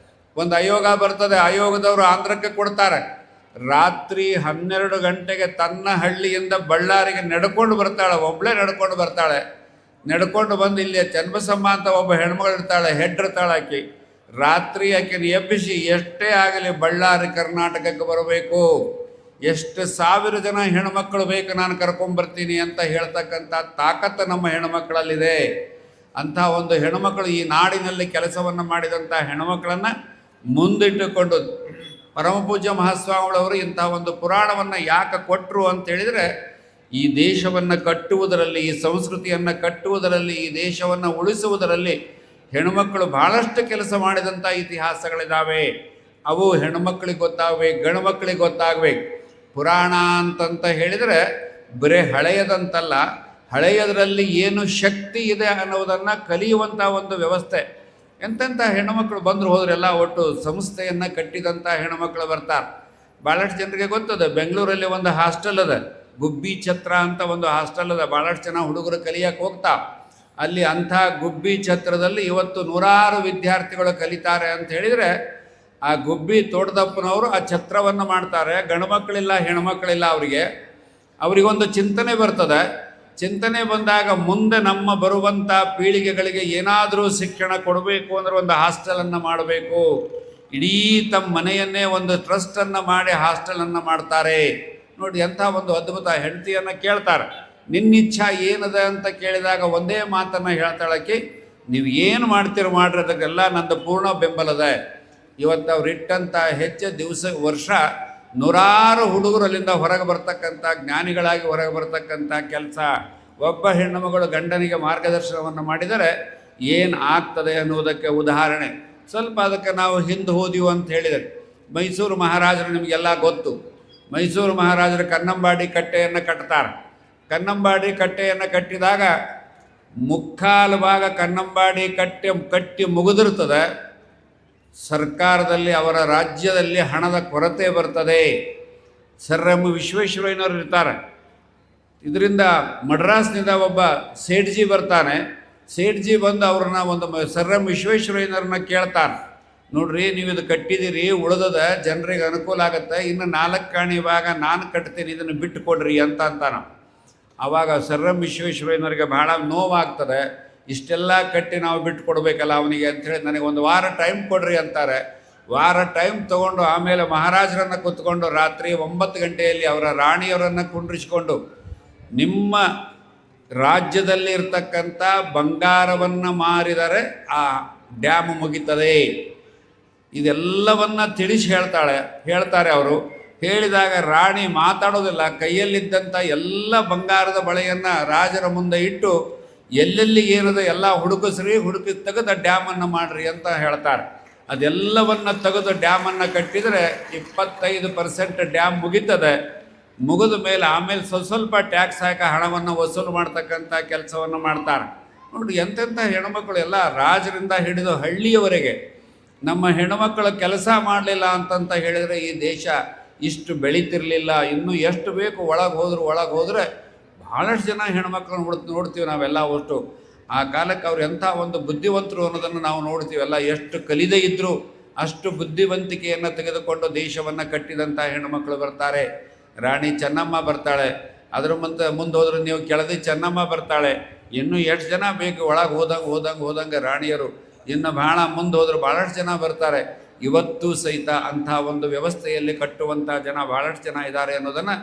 ಒಂದು ಆಯೋಗ ಬರ್ತದೆ, ಆಯೋಗದವರು ಆಂಧ್ರಕ್ಕೆ ಕೊಡ್ತಾರೆ. ರಾತ್ರಿ 12 ಗಂಟೆಗೆ ತನ್ನ ಹಳ್ಳಿಯಿಂದ ಬಳ್ಳಾರಿಗೆ ನಡ್ಕೊಂಡು ಬರ್ತಾಳೆ, ಒಬ್ಬಳೇ ನಡ್ಕೊಂಡು ಬರ್ತಾಳೆ. ನಡ್ಕೊಂಡು ಬಂದು ಇಲ್ಲಿ ಚನ್ನಬಸಮ್ಮ ಅಂತ ಒಬ್ಬ ಹೆಣ್ಮಗಳು ಇರ್ತಾಳೆ, ಹೆಡ್ರಿರ್ತಾಳೆ ಆಕೆ. ರಾತ್ರಿ ಆಕೆನ ಎಬ್ಬಿಸಿ ಎಷ್ಟೇ ಆಗಲಿ ಬಳ್ಳಾರಿ ಕರ್ನಾಟಕಕ್ಕೆ ಬರಬೇಕು, ಎಷ್ಟು ಸಾವಿರ ಜನ ಹೆಣ್ಮಕ್ಕಳು ಬೇಕು ನಾನು ಕರ್ಕೊಂಬರ್ತೀನಿ ಅಂತ ಹೇಳ್ತಕ್ಕಂಥ ತಾಕತ್ತು ನಮ್ಮ ಹೆಣ್ಮಕ್ಕಳಲ್ಲಿದೆ. ಅಂಥ ಒಂದು ಹೆಣ್ಮಕ್ಕಳು ಈ ನಾಡಿನಲ್ಲಿ ಕೆಲಸವನ್ನು ಮಾಡಿದಂಥ ಹೆಣ್ಮಕ್ಕಳನ್ನು ಮುಂದಿಟ್ಟುಕೊಂಡು ಪರಮಪೂಜ್ಯ ಮಹಾಸ್ವಾಮಿಗಳವರು ಇಂಥ ಒಂದು ಪುರಾಣವನ್ನು ಯಾಕೆ ಕೊಟ್ಟರು ಅಂತೇಳಿದರೆ, ಈ ದೇಶವನ್ನು ಕಟ್ಟುವುದರಲ್ಲಿ, ಈ ಸಂಸ್ಕೃತಿಯನ್ನು ಕಟ್ಟುವುದರಲ್ಲಿ, ಈ ದೇಶವನ್ನು ಉಳಿಸುವುದರಲ್ಲಿ ಹೆಣ್ಮಕ್ಕಳು ಭಾಳಷ್ಟು ಕೆಲಸ ಮಾಡಿದಂಥ ಇತಿಹಾಸಗಳಿದ್ದಾವೆ. ಅವು ಹೆಣ್ಮಕ್ಳಿಗೆ ಗೊತ್ತಾಗಬೇಕು, ಗಂಡು ಮಕ್ಕಳಿಗೆ ಗೊತ್ತಾಗಬೇಕು. ಪುರಾಣ ಅಂತಂತ ಹೇಳಿದರೆ ಬರೀ ಹಳೆಯದಂತಲ್ಲ, ಹಳೆಯದರಲ್ಲಿ ಏನು ಶಕ್ತಿ ಇದೆ ಅನ್ನೋದನ್ನು ಕಲಿಯುವಂಥ ಒಂದು ವ್ಯವಸ್ಥೆ. ಎಂತೆಂಥ ಹೆಣ್ಣುಮಕ್ಕಳು ಬಂದರು ಹೋದ್ರೆಲ್ಲ ಒಟ್ಟು ಸಂಸ್ಥೆಯನ್ನು ಕಟ್ಟಿದಂಥ ಹೆಣ್ಣುಮಕ್ಕಳು ಬರ್ತಾರೆ. ಭಾಳಷ್ಟು ಜನರಿಗೆ ಗೊತ್ತದೆ. ಬೆಂಗಳೂರಲ್ಲಿ ಒಂದು ಹಾಸ್ಟೆಲ್ ಅದ, ಗುಬ್ಬಿ ಛತ್ರ ಅಂತ ಒಂದು ಹಾಸ್ಟೆಲ್ ಅದ. ಭಾಳಷ್ಟು ಜನ ಹುಡುಗರು ಕಲಿಯಕ್ಕೆ ಹೋಗ್ತಾ ಅಲ್ಲಿ ಅಂಥ ಗುಬ್ಬಿ ಛತ್ರದಲ್ಲಿ ಇವತ್ತು ನೂರಾರು ವಿದ್ಯಾರ್ಥಿಗಳು ಕಲಿತಾರೆ ಅಂತ ಹೇಳಿದರೆ, ಆ ಗುಬ್ಬಿ ತೋಟದಪ್ಪನವರು ಆ ಛತ್ರವನ್ನು ಮಾಡ್ತಾರೆ. ಗಂಡು ಮಕ್ಕಳಿಲ್ಲ, ಹೆಣ್ಮಕ್ಳಿಲ್ಲ. ಅವರಿಗೊಂದು ಚಿಂತನೆ ಬರ್ತದೆ. ಚಿಂತನೆ ಬಂದಾಗ ಮುಂದೆ ನಮ್ಮ ಬರುವಂಥ ಪೀಳಿಗೆಗಳಿಗೆ ಏನಾದರೂ ಶಿಕ್ಷಣ ಕೊಡಬೇಕು ಅಂದರೆ ಒಂದು ಹಾಸ್ಟೆಲನ್ನು ಮಾಡಬೇಕು. ಇಡೀ ತಮ್ಮ ಮನೆಯನ್ನೇ ಒಂದು ಟ್ರಸ್ಟನ್ನು ಮಾಡಿ ಹಾಸ್ಟೆಲನ್ನು ಮಾಡ್ತಾರೆ. ನೋಡಿ ಎಂಥ ಒಂದು ಅದ್ಭುತ. ಹೆಂಡತಿಯನ್ನು ಕೇಳ್ತಾರೆ, ನಿನ್ನಿಚ್ಛಾ ಏನದ ಅಂತ ಕೇಳಿದಾಗ ಒಂದೇ ಮಾತನ್ನು ಹೇಳ್ತಾಳಕ್ಕೆ, ನೀವು ಏನು ಮಾಡ್ತೀರೋ ಮಾಡ್ರಿ, ಅದಕ್ಕೆಲ್ಲ ನಂದು ಪೂರ್ಣ ಬೆಂಬಲದ. ಇವತ್ತು ಅವ್ರು ಇಟ್ಟಂಥ ವರ್ಷ ನೂರಾರು ಹುಡುಗರು ಅಲ್ಲಿಂದ ಹೊರಗೆ ಬರ್ತಕ್ಕಂಥ, ಜ್ಞಾನಿಗಳಾಗಿ ಹೊರಗೆ ಬರ್ತಕ್ಕಂಥ ಕೆಲಸ. ಒಬ್ಬ ಹೆಣ್ಣು ಮಗಳು ಗಂಡನಿಗೆ ಮಾರ್ಗದರ್ಶನವನ್ನು ಮಾಡಿದರೆ ಏನು ಆಗ್ತದೆ ಅನ್ನೋದಕ್ಕೆ ಉದಾಹರಣೆ. ಸ್ವಲ್ಪ ಅದಕ್ಕೆ ನಾವು ಹಿಂದೆ ಹೋದೆವು ಅಂತ ಹೇಳಿದರೆ, ಮೈಸೂರು ಮಹಾರಾಜರು ನಿಮಗೆಲ್ಲ ಗೊತ್ತು. ಮೈಸೂರು ಮಹಾರಾಜರು ಕನ್ನಂಬಾಡಿ ಕಟ್ಟೆಯನ್ನು ಕಟ್ತಾರೆ. ಕನ್ನಂಬಾಡಿ ಕಟ್ಟೆಯನ್ನು ಕಟ್ಟಿದಾಗ ಮುಕ್ಕಾಲು ಭಾಗ ಕನ್ನಂಬಾಡಿ ಕಟ್ಟಿ ಮುಗಿದಿರ್ತದೆ. ಸರ್ಕಾರದಲ್ಲಿ, ಅವರ ರಾಜ್ಯದಲ್ಲಿ ಹಣದ ಕೊರತೆ ಬರ್ತದೆ. ಸರ್ ಎಂ ವಿಶ್ವೇಶ್ವರಯ್ಯನವರು ಇರ್ತಾರೆ. ಇದರಿಂದ ಮಡ್ರಾಸ್ನಿಂದ ಒಬ್ಬ ಸೇಠ್ಜಿ ಬರ್ತಾನೆ. ಸೇಠ್ಜಿ ಬಂದು ಅವ್ರನ್ನ ಒಂದು ಸರ್ ಎಂ ವಿಶ್ವೇಶ್ವರಯ್ಯನವ್ರನ್ನ ಕೇಳ್ತಾನೆ, ನೋಡ್ರಿ ನೀವು ಇದು ಕಟ್ಟಿದ್ದೀರಿ, ಉಳಿದದ ಜನರಿಗೆ ಅನುಕೂಲ ಆಗುತ್ತೆ, ಇನ್ನು 4 ಕಾಣಿ ಭಾಗ ನಾನು ಕಟ್ತೀನಿ, ಇದನ್ನು ಬಿಟ್ಟು ಕೊಡ್ರಿ ಅಂತ ಅಂತಾನೆ. ಆವಾಗ ಸರ್ ಎಂ ವಿಶ್ವೇಶ್ವರಯ್ಯನವರಿಗೆ ಭಾಳ ನೋವಾಗ್ತದೆ. ಇಷ್ಟೆಲ್ಲ ಕಟ್ಟಿ ನಾವು ಬಿಟ್ಟು ಕೊಡಬೇಕಲ್ಲ ಅವನಿಗೆ ಅಂಥೇಳಿ, ನನಗೆ 1 ವಾರ ಟೈಮ್ ಕೊಡ್ರಿ ಅಂತಾರೆ. ವಾರ ಟೈಮ್ ತೊಗೊಂಡು ಆಮೇಲೆ ಮಹಾರಾಜರನ್ನು ಕೂತ್ಕೊಂಡು ರಾತ್ರಿ 9 ಗಂಟೆಯಲ್ಲಿ ಅವರ ರಾಣಿಯವರನ್ನು ಕುಂಡ್ರಿಸಿಕೊಂಡು, ನಿಮ್ಮ ರಾಜ್ಯದಲ್ಲಿ ಇರ್ತಕ್ಕಂಥ ಬಂಗಾರವನ್ನು ಮಾರಿದರೆ ಆ ಡ್ಯಾಮ್ ಮುಗಿತದೆ, ಇದೆಲ್ಲವನ್ನು ತಿಳಿಸಿ ಹೇಳ್ತಾರೆ ಅವರು. ಹೇಳಿದಾಗ ರಾಣಿ ಮಾತಾಡೋದಿಲ್ಲ. ಕೈಯಲ್ಲಿದ್ದಂಥ ಎಲ್ಲ ಬಂಗಾರದ ಬಳೆಯನ್ನು ರಾಜರ ಮುಂದೆ ಇಟ್ಟು, ಎಲ್ಲೆಲ್ಲಿ ಏನದ ಎಲ್ಲ ಹುಡುಕಿ ತೆಗೆದು ಡ್ಯಾಮನ್ನು ಮಾಡಿರಿ ಅಂತ ಹೇಳ್ತಾರೆ. ಅದೆಲ್ಲವನ್ನು ತೆಗೆದು ಡ್ಯಾಮನ್ನು ಕಟ್ಟಿದರೆ 25% ಡ್ಯಾಮ್ ಮುಗಿತದೆ. ಮುಗಿದ ಮೇಲೆ ಆಮೇಲೆ ಸ್ವಲ್ಪ ಟ್ಯಾಕ್ಸ್ ಹಾಕಿ ಹಣವನ್ನು ವಸೂಲು ಮಾಡ್ತಕ್ಕಂಥ ಕೆಲಸವನ್ನು ಮಾಡ್ತಾರೆ. ನೋಡಿ ಎಂತೆಂಥ ಹೆಣ್ಮಕ್ಳು ಎಲ್ಲ ರಾಜರಿಂದ ಹಿಡಿದು ಹಳ್ಳಿಯವರೆಗೆ ನಮ್ಮ ಹೆಣ್ಮಕ್ಕಳು ಕೆಲಸ ಮಾಡಲಿಲ್ಲ ಅಂತಂತ ಹೇಳಿದರೆ ಈ ದೇಶ ಇಷ್ಟು ಬೆಳೀತಿರ್ಲಿಲ್ಲ. ಇನ್ನೂ ಎಷ್ಟು ಬೇಕು ಒಳಗೆ ಹೋದರೆ ಭಾಳಷ್ಟು ಜನ ಹೆಣ್ಮಕ್ಳನ್ನ ನೋಡ್ತೀವಿ ನಾವೆಲ್ಲ. ಅಷ್ಟು ಆ ಕಾಲಕ್ಕೆ ಅವ್ರು ಎಂಥ ಒಂದು ಬುದ್ಧಿವಂತರು ಅನ್ನೋದನ್ನು ನಾವು ನೋಡ್ತೀವಲ್ಲ. ಎಷ್ಟು ಕಲಿದೇ ಇದ್ದರೂ ಅಷ್ಟು ಬುದ್ಧಿವಂತಿಕೆಯನ್ನು ತೆಗೆದುಕೊಂಡು ದೇಶವನ್ನು ಕಟ್ಟಿದಂಥ ಹೆಣ್ಮಕ್ಳು ಬರ್ತಾರೆ. ರಾಣಿ ಚೆನ್ನಮ್ಮ ಬರ್ತಾಳೆ, ಅದ್ರ ಮುಂದೆ ಹೋದ್ರೆ ನೀವು ಕೆಳದಿ ಚೆನ್ನಮ್ಮ ಬರ್ತಾಳೆ. ಇನ್ನೂ ಎಷ್ಟು ಜನ ಬೇಕು ಒಳಗೆ ಹೋದಂಗೆ ರಾಣಿಯರು ಇನ್ನು ಭಾಳ ಮುಂದೆ ಹೋದ್ರೆ ಭಾಳಷ್ಟು ಜನ ಬರ್ತಾರೆ. ಇವತ್ತು ಸಹಿತ ಅಂಥ ಒಂದು ವ್ಯವಸ್ಥೆಯಲ್ಲಿ ಕಟ್ಟುವಂಥ ಜನ ಭಾಳಷ್ಟು ಜನ ಇದ್ದಾರೆ ಅನ್ನೋದನ್ನು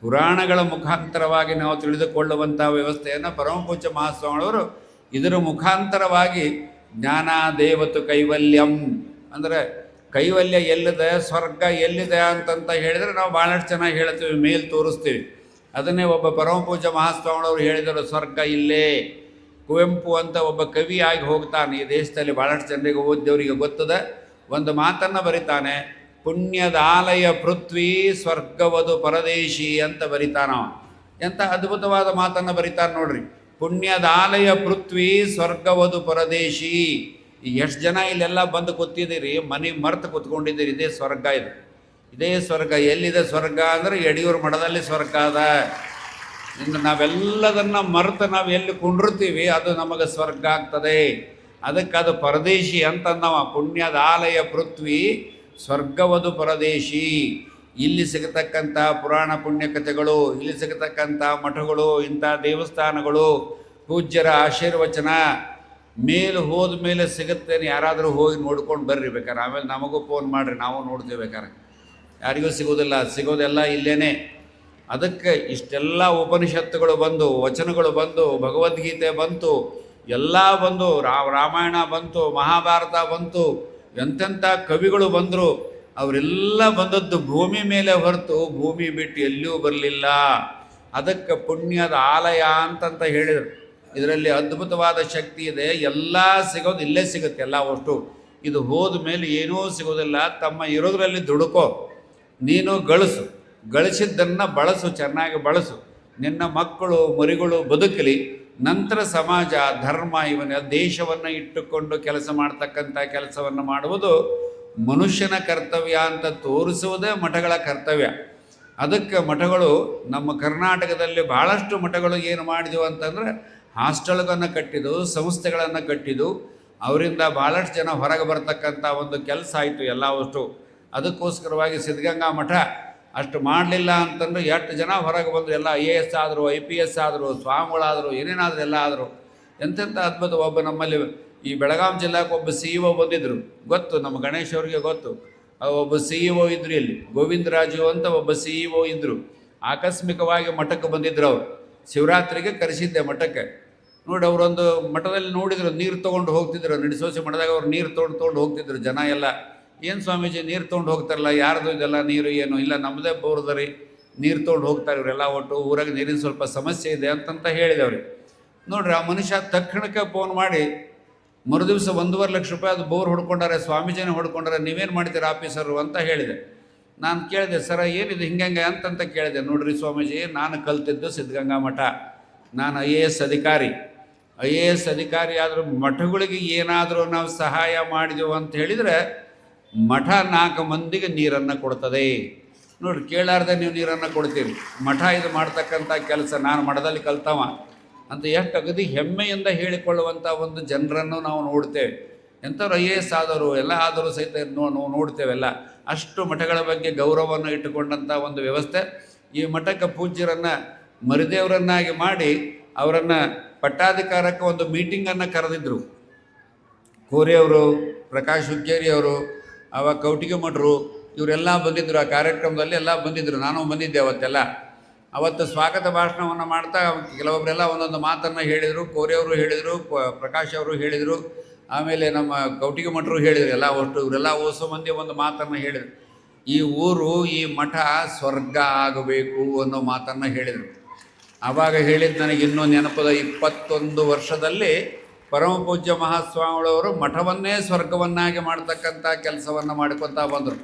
ಪುರಾಣಗಳ ಮುಖಾಂತರವಾಗಿ ನಾವು ತಿಳಿದುಕೊಳ್ಳುವಂಥ ವ್ಯವಸ್ಥೆಯನ್ನು ಪರಮಪೂಜ್ಯ ಮಹಾಸ್ವಾಮಿಗಳವರು ಇದರ ಮುಖಾಂತರವಾಗಿ ಜ್ಞಾನ ದೇವತು ಕೈವಲ್ಯಂ ಅಂದರೆ ಕೈವಲ್ಯ ಎಲ್ಲಿದೆ, ಸ್ವರ್ಗ ಎಲ್ಲಿದೆ ಅಂತಂತ ಹೇಳಿದರೆ ನಾವು ಭಾಳಷ್ಟು ಚೆನ್ನಾಗಿ ಹೇಳ್ತೀವಿ, ಮೇಲೆ ತೋರಿಸ್ತೀವಿ. ಅದನ್ನೇ ಒಬ್ಬ ಪರಮಪೂಜ್ಯ ಮಹಾಸ್ವಾಮಿಗಳವರು ಹೇಳಿದರು, ಸ್ವರ್ಗ ಇಲ್ಲೇ. ಕುವೆಂಪು ಅಂತ ಒಬ್ಬ ಕವಿ ಆಗಿ ಹೋಗ್ತಾನೆ. ಈ ದೇಶದಲ್ಲಿ ಭಾಳಷ್ಟು ಜನರಿಗೆ ಓದಿದವರಿಗೆ ಗೊತ್ತದೆ. ಒಂದು ಮಾತನ್ನು ಬರಿತಾನೆ, ಪುಣ್ಯದಾಲಯ ಪೃಥ್ವಿ ಸ್ವರ್ಗವದು ಪರದೇಶಿ ಅಂತ ಬರಿತಾನವ. ಎಂಥ ಅದ್ಭುತವಾದ ಮಾತನ್ನು ಬರಿತಾನೆ ನೋಡ್ರಿ. ಪುಣ್ಯದಾಲಯ ಪೃಥ್ವಿ ಸ್ವರ್ಗವದು ಪರದೇಶಿ. ಎಷ್ಟು ಜನ ಇಲ್ಲೆಲ್ಲ ಬಂದು ಕೂತಿದ್ದೀರಿ, ಮನೆ ಮರೆತು ಕೂತ್ಕೊಂಡಿದ್ದೀರಿ. ಇದೇ ಸ್ವರ್ಗ, ಇದೇ ಸ್ವರ್ಗ. ಎಲ್ಲಿದೆ ಸ್ವರ್ಗ ಅಂದರೆ ಯಡಿಯೂರು ಮಠದಲ್ಲಿ ಸ್ವರ್ಗ ಅದ. ಇನ್ನು ನಾವೆಲ್ಲದನ್ನು ಮರೆತು ನಾವು ಎಲ್ಲಿ ಕುಂಡಿರ್ತೀವಿ ಅದು ನಮಗೆ ಸ್ವರ್ಗ ಆಗ್ತದೆ. ಅದಕ್ಕೆ ಅದು ಪರದೇಶಿ ಅಂತಂದವ. ಪುಣ್ಯದಾಲಯ ಪೃಥ್ವಿ ಸ್ವರ್ಗವದು ಪರದೇಶಿ. ಇಲ್ಲಿ ಸಿಗತಕ್ಕಂಥ ಪುರಾಣ ಪುಣ್ಯಕಥೆಗಳು, ಇಲ್ಲಿ ಸಿಗತಕ್ಕಂಥ ಮಠಗಳು, ಇಂಥ ದೇವಸ್ಥಾನಗಳು, ಪೂಜ್ಯರ ಆಶೀರ್ವಚನ ಮೇಲೆ ಹೋದ ಮೇಲೆ ಸಿಗುತ್ತೇನೆ. ಯಾರಾದರೂ ಹೋಗಿ ನೋಡ್ಕೊಂಡು ಬರ್ರಿ ಬೇಕಾರೆ. ಆಮೇಲೆ ನಮಗೂ ಫೋನ್ ಮಾಡಿರಿ, ನಾವು ನೋಡ್ತೀವಿ ಬೇಕಾರೆ. ಯಾರಿಗೂ ಸಿಗೋದಿಲ್ಲ, ಸಿಗೋದೆಲ್ಲ ಇಲ್ಲೇನೆ. ಅದಕ್ಕೆ ಇಷ್ಟೆಲ್ಲ ಉಪನಿಷತ್ತುಗಳು ಬಂದು, ವಚನಗಳು ಬಂದು, ಭಗವದ್ಗೀತೆ ಬಂತು, ಎಲ್ಲ ಬಂದು, ರಾಮಾಯಣ ಬಂತು, ಮಹಾಭಾರತ ಬಂತು, ಎಂತೆಂಥ ಕವಿಗಳು ಬಂದರು. ಅವರೆಲ್ಲ ಬಂದದ್ದು ಭೂಮಿ ಮೇಲೆ ಹೊರತು ಭೂಮಿ ಬಿಟ್ಟು ಎಲ್ಲಿಯೂ ಬರಲಿಲ್ಲ. ಅದಕ್ಕೆ ಪುಣ್ಯದ ಆಲಯ ಅಂತಂತ ಹೇಳಿದರು. ಇದರಲ್ಲಿ ಅದ್ಭುತವಾದ ಶಕ್ತಿ ಇದೆ. ಎಲ್ಲ ಸಿಗೋದು ಇಲ್ಲೇ ಸಿಗುತ್ತೆ, ಎಲ್ಲ ಅಷ್ಟು. ಇದು ಹೋದ ಮೇಲೆ ಏನೂ ಸಿಗೋದಿಲ್ಲ. ತಮ್ಮ ಇರೋದ್ರಲ್ಲಿ ದುಡುಕೋ, ನೀನು ಗಳಿಸಿದ್ದನ್ನು ಬಳಸು, ಚೆನ್ನಾಗಿ ಬಳಸು. ನಿನ್ನ ಮಕ್ಕಳು ಮರಿಗಳು ಬದುಕಲಿ. ನಂತರ ಸಮಾಜ, ಧರ್ಮ, ಇವನ ದೇಶವನ್ನು ಇಟ್ಟುಕೊಂಡು ಕೆಲಸ ಮಾಡ್ತಕ್ಕಂಥ ಕೆಲಸವನ್ನು ಮಾಡುವುದು ಮನುಷ್ಯನ ಕರ್ತವ್ಯ ಅಂತ ತೋರಿಸುವುದೇ ಮಠಗಳ ಕರ್ತವ್ಯ. ಅದಕ್ಕೆ ಮಠಗಳು ನಮ್ಮ ಕರ್ನಾಟಕದಲ್ಲಿ ಭಾಳಷ್ಟು ಮಠಗಳು ಏನು ಮಾಡಿದೆವು ಅಂತಂದರೆ ಹಾಸ್ಟೆಲ್ಗಳನ್ನು ಕಟ್ಟಿದ್ದು, ಸಂಸ್ಥೆಗಳನ್ನು ಕಟ್ಟಿದ್ದು. ಅವರಿಂದ ಭಾಳಷ್ಟು ಜನ ಹೊರಗೆ ಬರ್ತಕ್ಕಂಥ ಒಂದು ಕೆಲಸ ಆಯಿತು ಎಲ್ಲ ಅಷ್ಟು. ಅದಕ್ಕೋಸ್ಕರವಾಗಿ ಸಿದ್ಧಗಂಗಾ ಮಠ ಅಷ್ಟು ಮಾಡಲಿಲ್ಲ ಅಂತಂದ್ರೆ ಎಷ್ಟು ಜನ ಹೊರಗೆ ಬಂದರು. ಎಲ್ಲ IAS ಆದರು, IPS ಆದರು, ಸ್ವಾಮಿಗಳಾದರು, ಏನೇನಾದರೂ ಎಲ್ಲ ಆದರು. ಎಂತೆಂಥ ಅದ್ಭುತ. ಒಬ್ಬ ನಮ್ಮಲ್ಲಿ ಈ ಬೆಳಗಾಂ ಜಿಲ್ಲಾಕ್ಕೆ ಒಬ್ಬ CEO ಬಂದಿದ್ದರು, ಗೊತ್ತು ನಮ್ಮ ಗಣೇಶ್ ಅವ್ರಿಗೆ ಗೊತ್ತು. ಒಬ್ಬ CEO ಇದ್ರು, ಇಲ್ಲಿ ಗೋವಿಂದರಾಜು ಅಂತ ಒಬ್ಬ CEO ಇದ್ದರು. ಆಕಸ್ಮಿಕವಾಗಿ ಮಠಕ್ಕೆ ಬಂದಿದ್ರು. ಅವರು ಶಿವರಾತ್ರಿಗೆ ಕರೆಸಿದ್ದೆ ಮಠಕ್ಕೆ. ನೋಡಿ, ಅವರೊಂದು ಮಠದಲ್ಲಿ ನೋಡಿದ್ರು, ನೀರು ತೊಗೊಂಡು ಹೋಗ್ತಿದ್ರು. ನಡೆಸೋಸಿ ಮಠದಾಗ ಅವ್ರು ನೀರು ತೊಗೊಂಡು ಹೋಗ್ತಿದ್ರು. ಜನ ಎಲ್ಲ, ಏನು ಸ್ವಾಮೀಜಿ ನೀರು ತೊಗೊಂಡು ಹೋಗ್ತಾರಲ್ಲ, ಯಾರ್ದು ಇದೆಲ್ಲ ನೀರು? ಏನು ಇಲ್ಲ, ನಮ್ಮದೇ ಬೋರ್ದರಿ, ನೀರು ತೊಗೊಂಡು ಹೋಗ್ತಾರೆ ಇವರೆಲ್ಲ. ಒಟ್ಟು ಊರಾಗ ನೀರಿನ ಸ್ವಲ್ಪ ಸಮಸ್ಯೆ ಇದೆ ಅಂತಂತ ಹೇಳಿದವ್ರಿ. ನೋಡ್ರಿ, ಆ ಮನುಷ್ಯ ತಕ್ಷಣಕ್ಕೆ ಫೋನ್ ಮಾಡಿ ಮರುದಿವಸ 1.5 ಲಕ್ಷ ರೂಪಾಯಿ ಅದು ಬೋರ್ ಹೊಡ್ಕೊಂಡಾರೆ, ಸ್ವಾಮೀಜಿನೇ ಹೊಡ್ಕೊಂಡಾರೆ, ನೀವೇನು ಮಾಡ್ತೀರಾ ಆಫೀಸರು ಅಂತ ಹೇಳಿದೆ. ನಾನು ಕೇಳಿದೆ, ಸರ ಏನಿದೆ ಹಿಂಗೆ ಅಂತಂತ ಕೇಳಿದೆ. ನೋಡ್ರಿ ಸ್ವಾಮೀಜಿ, ನಾನು ಕಲ್ತಿದ್ದು ಸಿದ್ಧಗಂಗಾ ಮಠ. ನಾನು IAS ಅಧಿಕಾರಿ. IAS ಅಧಿಕಾರಿ ಆದರೂ ಮಠಗಳಿಗೆ ಏನಾದರೂ ನಾವು ಸಹಾಯ ಮಾಡಿದೆವು ಅಂತ ಹೇಳಿದರೆ ಮಠ 4 ಮಂದಿಗೆ ನೀರನ್ನು ಕೊಡ್ತದೆ. ನೋಡ್ರಿ, ಕೇಳಾರ್ದೆ ನೀವು ನೀರನ್ನು ಕೊಡ್ತೀರಿ. ಮಠ ಇದು ಮಾಡ್ತಕ್ಕಂಥ ಕೆಲಸ ನಾನು ಮಠದಲ್ಲಿ ಕಲ್ತವ ಅಂತ ಎಷ್ಟು ಅಗದಿ ಹೆಮ್ಮೆಯಿಂದ ಹೇಳಿಕೊಳ್ಳುವಂಥ ಒಂದು ಜನರನ್ನು ನಾವು ನೋಡ್ತೇವೆ. ಎಂಥವ್ರು IAS ಆದವರು ಎಲ್ಲ ಆದರೂ ಸಹಿತ ನೋಡ್ತೇವೆಲ್ಲ. ಅಷ್ಟು ಮಠಗಳ ಬಗ್ಗೆ ಗೌರವವನ್ನು ಇಟ್ಟುಕೊಂಡಂಥ ಒಂದು ವ್ಯವಸ್ಥೆ. ಈ ಮಠಕ್ಕೆ ಪೂಜ್ಯರನ್ನು ಮರಿದೇವರನ್ನಾಗಿ ಮಾಡಿ ಅವರನ್ನು ಪಟ್ಟಾಧಿಕಾರಕ್ಕೆ ಒಂದು ಮೀಟಿಂಗನ್ನು ಕರೆದಿದ್ದರು. ಕೋರೆಯವರು, ಪ್ರಕಾಶ್ ಹುಕ್ಕೇರಿಯವರು, ಆವಾಗ ಕೌಟಿಗೆ ಮಠರು, ಇವರೆಲ್ಲ ಬಂದಿದ್ದರು. ಆ ಕಾರ್ಯಕ್ರಮದಲ್ಲಿ ಎಲ್ಲ ಬಂದಿದ್ದರು. ನಾನು ಬಂದಿದ್ದೆ ಅವತ್ತೆಲ್ಲ. ಅವತ್ತು ಸ್ವಾಗತ ಭಾಷಣವನ್ನು ಮಾಡ್ತಾ ಕೆಲವೊಬ್ಬರೆಲ್ಲ ಒಂದೊಂದು ಮಾತನ್ನು ಹೇಳಿದರು. ಕೋರೆಯವರು ಹೇಳಿದರು, ಪ್ರಕಾಶ್ ಅವರು ಹೇಳಿದರು, ಆಮೇಲೆ ನಮ್ಮ ಕೌಟಿಗೆ ಮಠರು ಹೇಳಿದರು. ಎಲ್ಲ ಒಟ್ಟು ಇವರೆಲ್ಲ ಓಸೋ ಮಂದಿ ಒಂದು ಮಾತನ್ನು ಹೇಳಿದರು. ಈ ಊರು, ಈ ಮಠ ಸ್ವರ್ಗ ಆಗಬೇಕು ಅನ್ನೋ ಮಾತನ್ನು ಹೇಳಿದರು. ಆವಾಗ ಹೇಳಿದ್ದು ನನಗೆ ಇನ್ನೂ ನೆನಪದ. 21 ವರ್ಷದಲ್ಲಿ ಪರಮಪೂಜ್ಯ ಮಹಾಸ್ವಾಮಿಗಳವರು ಮಠವನ್ನೇ ಸ್ವರ್ಗವನ್ನಾಗಿ ಮಾಡ್ತಕ್ಕಂಥ ಕೆಲಸವನ್ನು ಮಾಡ್ಕೊತಾ ಬಂದರು.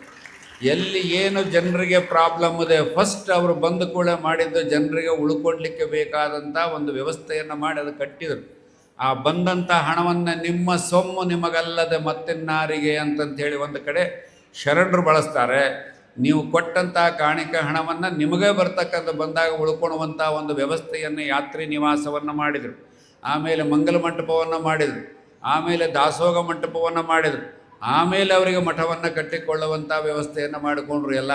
ಎಲ್ಲಿ ಏನು ಜನರಿಗೆ ಪ್ರಾಬ್ಲಮ್ ಇದೆ ಫಸ್ಟ್ ಅವರು ಬಂದ ಕೂಡ ಮಾಡಿದ್ದು ಜನರಿಗೆ ಉಳ್ಕೊಡ್ಲಿಕ್ಕೆ ಬೇಕಾದಂಥ ಒಂದು ವ್ಯವಸ್ಥೆಯನ್ನು ಮಾಡಿ ಅದು ಕಟ್ಟಿದರು. ಆ ಬಂದಂಥ ಹಣವನ್ನು ನಿಮ್ಮ ಸೊಮ್ಮು ನಿಮಗಲ್ಲದೆ ಮತ್ತಿನ್ನಾರಿಗೆ ಅಂತಂಥೇಳಿ ಒಂದು ಕಡೆ ಶರಣರು ಬಳಸ್ತಾರೆ. ನೀವು ಕೊಟ್ಟಂಥ ಕಾಣಿಕೆ ಹಣವನ್ನು ನಿಮಗೇ ಬರ್ತಕ್ಕಂಥ ಬಂದಾಗ ಉಳ್ಕೊಳ್ಳುವಂಥ ಒಂದು ವ್ಯವಸ್ಥೆಯನ್ನು ಯಾತ್ರಿ ನಿವಾಸವನ್ನು ಮಾಡಿದರು. ಆಮೇಲೆ ಮಂಗಲ ಮಂಟಪವನ್ನು ಮಾಡಿದರು. ಆಮೇಲೆ ದಾಸೋಗ ಮಂಟಪವನ್ನು ಮಾಡಿದರು. ಆಮೇಲೆ ಅವರಿಗೆ ಮಠವನ್ನು ಕಟ್ಟಿಕೊಳ್ಳುವಂಥ ವ್ಯವಸ್ಥೆಯನ್ನು ಮಾಡಿಕೊಂಡ್ರು ಎಲ್ಲ.